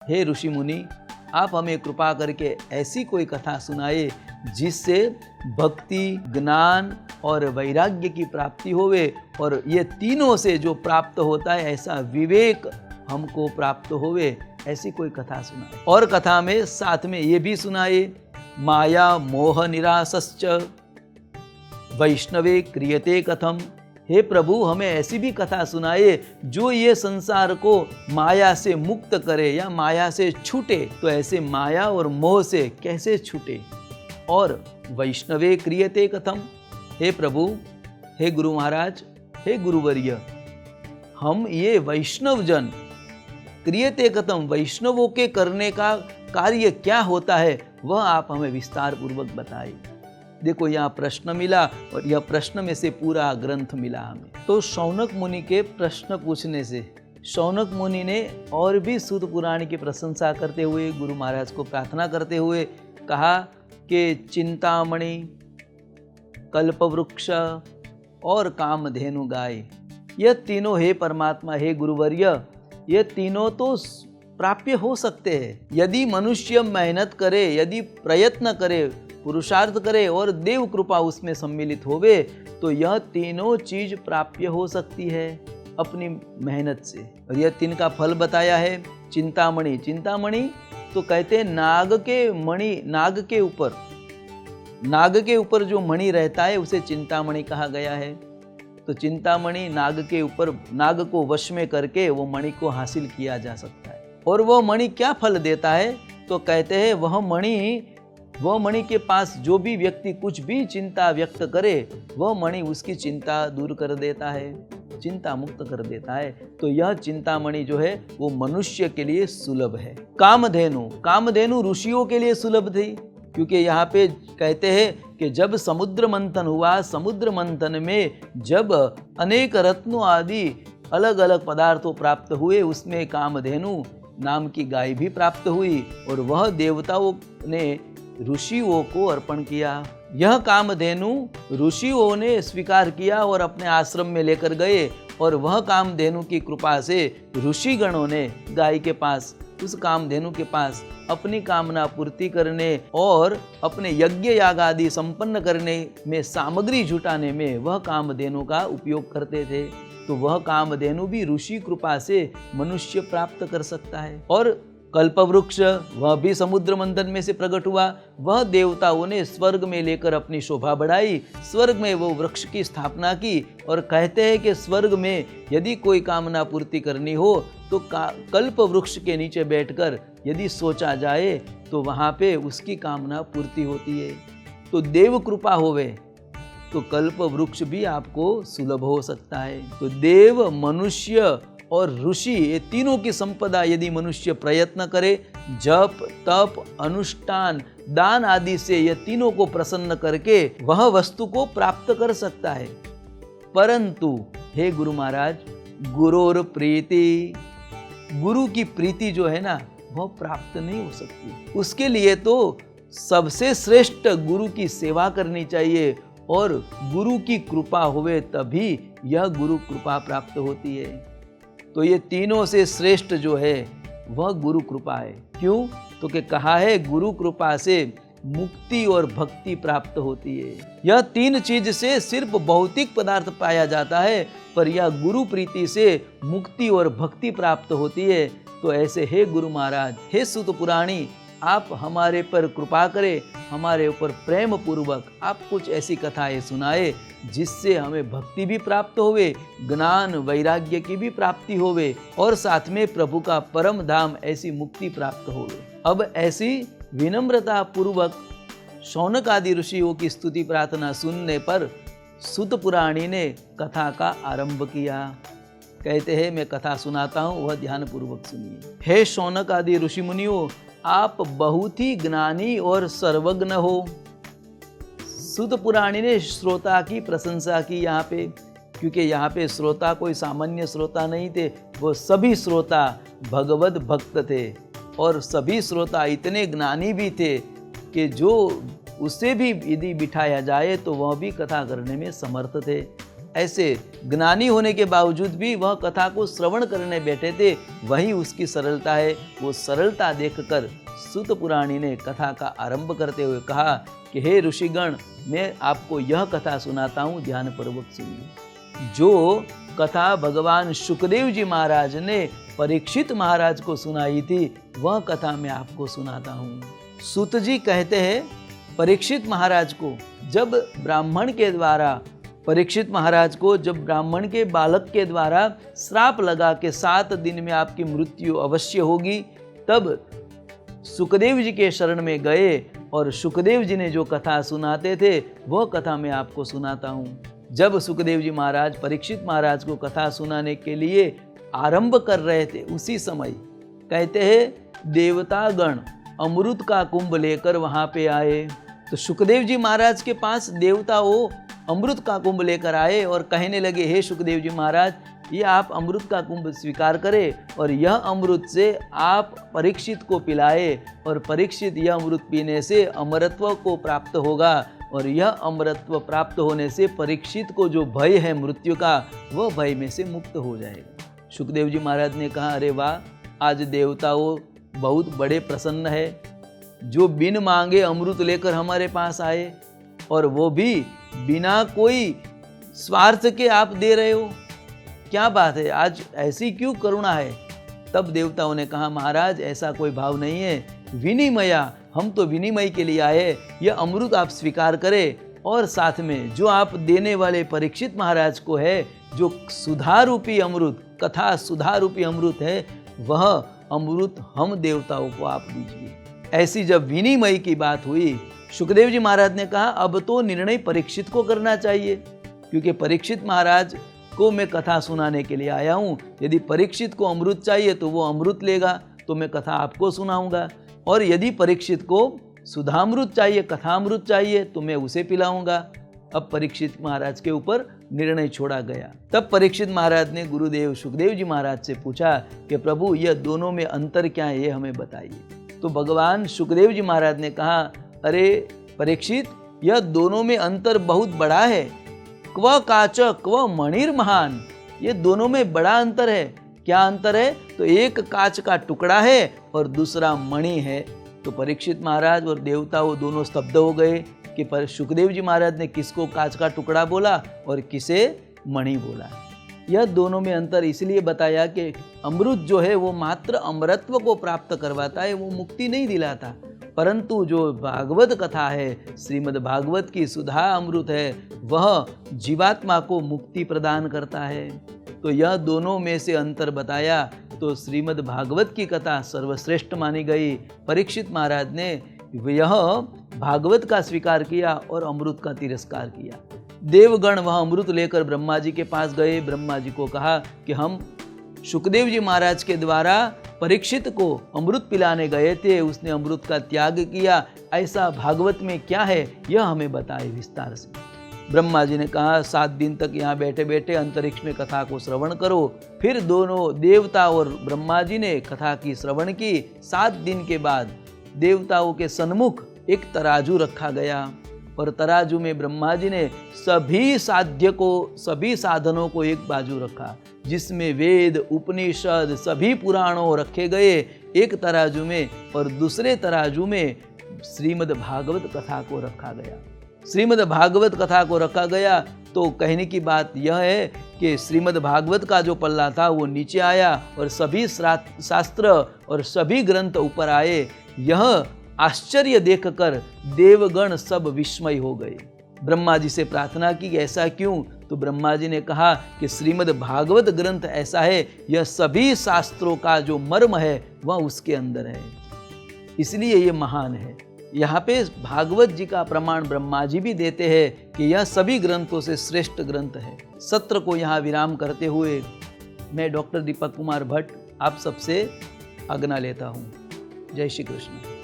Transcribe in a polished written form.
हे ऋषि मुनि, आप हमें कृपा करके ऐसी कोई कथा सुनाए जिससे भक्ति, ज्ञान और वैराग्य की प्राप्ति होवे, और ये तीनों से जो प्राप्त होता है ऐसा विवेक हमको प्राप्त होवे, ऐसी कोई कथा सुनाए। और कथा में साथ में ये भी सुनाए, माया मोह निरासश्च वैष्णवे क्रियते कथम। हे प्रभु, हमें ऐसी भी कथा सुनाए जो ये संसार को माया से मुक्त करे या माया से छूटे। तो ऐसे माया और मोह से कैसे छूटे, और वैष्णवे क्रियते कथम। हे प्रभु, हे गुरु महाराज, हे गुरुवर्य, हम ये वैष्णव जन क्रियते कथम, वैष्णवों के करने का कार्य क्या होता है वह आप हमें विस्तार पूर्वक बताइए। देखो, यहाँ प्रश्न मिला और यह प्रश्न में से पूरा ग्रंथ मिला हमें। तो शौनक मुनि के प्रश्न पूछने से शौनक मुनि ने और भी सूत पुराण की प्रशंसा करते हुए गुरु महाराज को प्रार्थना करते हुए कहा कि चिंतामणि, कल्पवृक्ष और कामधेनु गाय, यह तीनों हे परमात्मा, हे गुरुवर्य, ये तीनों तो प्राप्य हो सकते हैं यदि मनुष्य मेहनत करे, यदि प्रयत्न करे, पुरुषार्थ करे और देव कृपा उसमें सम्मिलित होवे, तो यह तीनों चीज प्राप्य हो सकती है अपनी मेहनत से। और यह तीन का फल बताया है। चिंतामणि, चिंतामणि तो कहते हैं नाग के मणि, नाग के ऊपर जो मणि रहता है उसे चिंतामणि कहा गया है। तो चिंतामणि नाग के ऊपर, नाग को वश में करके वो मणि को हासिल किया जा सकता है। और वह मणि क्या फल देता है, तो कहते हैं वह मणि के पास जो भी व्यक्ति कुछ भी चिंता व्यक्त करे, वह मणि उसकी चिंता दूर कर देता है, चिंता मुक्त कर देता है। तो यह चिंतामणि जो है वो मनुष्य के लिए सुलभ है। कामधेनु, कामधेनु ऋषियों के लिए सुलभ थी, क्योंकि यहाँ पे कहते हैं कि जब समुद्र मंथन हुआ, समुद्र मंथन में जब अनेक रत्नों आदि अलग अलग पदार्थों प्राप्त हुए, उसमें कामधेनु नाम की गाय भी प्राप्त हुई, और वह देवताओं ने ऋषियों को अर्पण किया। यह कामधेनु ऋषियों ने स्वीकार किया और अपने आश्रम में लेकर गए, और वह कामधेनु की कृपा से ऋषिगणों ने गाय के पास, उस कामधेनु के पास अपनी कामना पूर्ति करने और अपने यज्ञ याग आदि संपन्न करने में, सामग्री जुटाने में वह कामधेनु का उपयोग करते थे। तो वह कामधेनु भी ऋषि कृपा से मनुष्य प्राप्त कर सकता है। और कल्पवृक्ष, वह भी समुद्र मंथन में से प्रकट हुआ। वह देवताओं ने स्वर्ग में लेकर अपनी शोभा बढ़ाई, स्वर्ग में वो वृक्ष की स्थापना की, और कहते हैं कि स्वर्ग में यदि कोई कामना पूर्ति करनी हो तो कल्प वृक्ष के नीचे बैठकर यदि सोचा जाए तो वहाँ पे उसकी कामना पूर्ति होती है। तो देव कृपा होवे तो कल्प वृक्ष भी आपको सुलभ हो सकता है। तो देव, मनुष्य और ऋषि, ये तीनों की संपदा यदि मनुष्य प्रयत्न करे, जप, तप, अनुष्ठान, दान आदि से ये तीनों को प्रसन्न करके वह वस्तु को प्राप्त कर सकता है। परंतु हे गुरु महाराज, गुरोर प्रीति, गुरु की प्रीति जो है ना वह प्राप्त नहीं हो सकती। उसके लिए तो सबसे श्रेष्ठ गुरु की सेवा करनी चाहिए, और गुरु की कृपा होवे तभी यह गुरु कृपा प्राप्त होती है। तो ये तीनों से श्रेष्ठ जो है वह गुरु कृपा है। क्यों? तो कि कहा है गुरु कृपा से मुक्ति और भक्ति प्राप्त होती है। यह तीन चीज से सिर्फ भौतिक पदार्थ पाया जाता है, पर यह गुरु प्रीति से मुक्ति और भक्ति प्राप्त होती है। तो ऐसे हे गुरु महाराज, हे सूत पुराणी, आप हमारे पर कृपा करें, हमारे ऊपर प्रेम पूर्वक आप कुछ ऐसी कथाएं सुनाए जिससे हमें भक्ति भी प्राप्त होवे, ज्ञान वैराग्य की भी प्राप्ति होवे, और साथ में प्रभु का परम धाम ऐसी मुक्ति प्राप्त होवे। अब ऐसी विनम्रता पूर्वक शौनक आदि ऋषियों की स्तुति प्रार्थना सुनने पर सूत पुराणी ने कथा का आरंभ किया। कहते हैं मैं कथा सुनाता हूँ, वह ध्यान पूर्वक सुनिए। हे शौनक आदि ऋषि मुनियों, आप बहुत ही ज्ञानी और सर्वज्ञ हो। सूत पुराणी ने श्रोता की प्रशंसा की यहाँ पे, क्योंकि यहाँ पे श्रोता कोई सामान्य श्रोता नहीं थे, वो सभी श्रोता भगवत भक्त थे, और सभी श्रोता इतने ज्ञानी भी थे कि जो उसे भी यदि बिठाया जाए तो वह भी कथा करने में समर्थ थे। ऐसे ज्ञानी होने के बावजूद भी वह कथा को श्रवण करने बैठे थे। वही उसकी सरलता है। वो सरलता देखकर सूत पुराणी ने कथा का आरंभ करते हुए कहा कि हे ऋषिगण, मैं आपको यह कथा सुनाता हूँ, ध्यानपूर्वक सुनिए। जो कथा भगवान सुखदेव जी महाराज ने परीक्षित महाराज को सुनाई थी, वह कथा मैं आपको सुनाता हूँ। सूत जी कहते हैं परीक्षित महाराज को जब ब्राह्मण के द्वारा जब ब्राह्मण के बालक के द्वारा श्राप लगा के 7 दिन में आपकी मृत्यु अवश्य होगी, तब सुखदेव जी के शरण में गए और सुखदेव जी ने जो कथा सुनाते थे वह कथा मैं आपको सुनाता हूँ। जब सुखदेव जी महाराज परीक्षित महाराज को कथा सुनाने के लिए आरंभ कर रहे थे, उसी समय कहते हैं देवतागण अमृत का कुंभ लेकर वहाँ पे आए। तो सुखदेव जी महाराज के पास देवता वो अमृत का कुंभ लेकर आए और कहने लगे, हे सुखदेव जी महाराज, ये आप अमृत का कुंभ स्वीकार करें और यह अमृत से आप परीक्षित को पिलाए और परीक्षित यह अमृत पीने से अमरत्व को प्राप्त होगा और यह अमरत्व प्राप्त होने से परीक्षित को जो भय है मृत्यु का, वह भय में से मुक्त हो जाएगा। सुखदेव जी महाराज ने कहा, अरे वाह, आज देवताओं बहुत बड़े प्रसन्न है, जो बिन मांगे अमृत लेकर हमारे पास आए और वो भी बिना कोई स्वार्थ के आप दे रहे हो, क्या बात है, आज ऐसी क्यों करुणा है। तब देवताओं ने कहा, महाराज ऐसा कोई भाव नहीं है, विनिमया, हम तो विनिमय के लिए आए, यह अमृत आप स्वीकार करें और साथ में जो आप देने वाले परीक्षित महाराज को है, जो सुधारूपी अमृत, कथा सुधारूपी अमृत है, वह अमृत हम देवताओं को आप दीजिए। ऐसी जब विनिमय की बात हुई, सुखदेव जी महाराज ने कहा, अब तो निर्णय परीक्षित को करना चाहिए, क्योंकि परीक्षित महाराज को मैं कथा सुनाने के लिए आया हूँ। यदि परीक्षित को अमृत चाहिए तो वो अमृत लेगा, तो मैं कथा आपको सुनाऊंगा, और यदि परीक्षित को सुधामृत चाहिए, कथामृत चाहिए, तो मैं उसे पिलाऊंगा। अब परीक्षित महाराज के ऊपर निर्णय छोड़ा गया। तब परीक्षित महाराज ने गुरुदेव सुखदेव जी महाराज से पूछा कि प्रभु, यह दोनों में अंतर क्या है, ये हमें बताइए। तो भगवान सुखदेव जी महाराज ने कहा, अरे परीक्षित, यह दोनों में अंतर बहुत बड़ा है। क्व काच क्व मणिर महान, ये दोनों में बड़ा अंतर है। क्या अंतर है? तो एक कांच का टुकड़ा है और दूसरा मणि है। तो परीक्षित महाराज और देवता वो दोनों स्तब्ध हो गए कि पर सुखदेव जी महाराज ने किसको कांच का टुकड़ा बोला और किसे मणि बोला। यह दोनों में अंतर इसलिए बताया कि अमृत जो है वो मात्र अमरत्व को प्राप्त करवाता है, वो मुक्ति नहीं दिलाता, परंतु जो भागवत कथा है, श्रीमद् भागवत की सुधा अमृत है, वह जीवात्मा को मुक्ति प्रदान करता है। तो यह दोनों में से अंतर बताया तो श्रीमद् भागवत की कथा सर्वश्रेष्ठ मानी गई। परीक्षित महाराज ने यह भागवत का स्वीकार किया और अमृत का तिरस्कार किया। देवगण वह अमृत लेकर ब्रह्मा जी के पास गए। ब्रह्मा जी को कहा कि हम सुखदेव जी महाराज के द्वारा परीक्षित को अमृत पिलाने गए थे, उसने अमृत का त्याग किया, ऐसा भागवत में क्या है, यह हमें बताए विस्तार से। ब्रह्मा जी ने कहा, 7 दिन तक यहाँ बैठे बैठे अंतरिक्ष में कथा को श्रवण करो। फिर दोनों देवता और ब्रह्मा जी ने कथा की श्रवण की। 7 दिन के बाद देवताओं के सन्मुख एक तराजू रखा गया और तराजू में ब्रह्मा जी ने सभी साधनों को एक बाजू रखा, जिसमें वेद उपनिषद सभी पुराणों रखे गए एक तराजू में, और दूसरे तराजू में श्रीमद् भागवत कथा को रखा गया। श्रीमद् भागवत कथा को रखा गया तो कहने की बात यह है कि श्रीमद् भागवत का जो पल्ला था वो नीचे आया और सभी शास्त्र और सभी ग्रंथ ऊपर आए। यह आश्चर्य देखकर देवगण सब विस्मय हो गए। ब्रह्मा जी से प्रार्थना की, ऐसा क्यों? तो ब्रह्मा जी ने कहा कि श्रीमद् भागवत ग्रंथ ऐसा है, यह सभी शास्त्रों का जो मर्म है वह उसके अंदर है, इसलिए ये महान है। यहाँ पे भागवत जी का प्रमाण ब्रह्मा जी भी देते हैं कि यह सभी ग्रंथों से श्रेष्ठ ग्रंथ है। सत्र को यहाँ विराम करते हुए मैं डॉक्टर दीपक कुमार भट्ट आप सबसे आज्ञा लेता हूँ। जय श्री कृष्ण।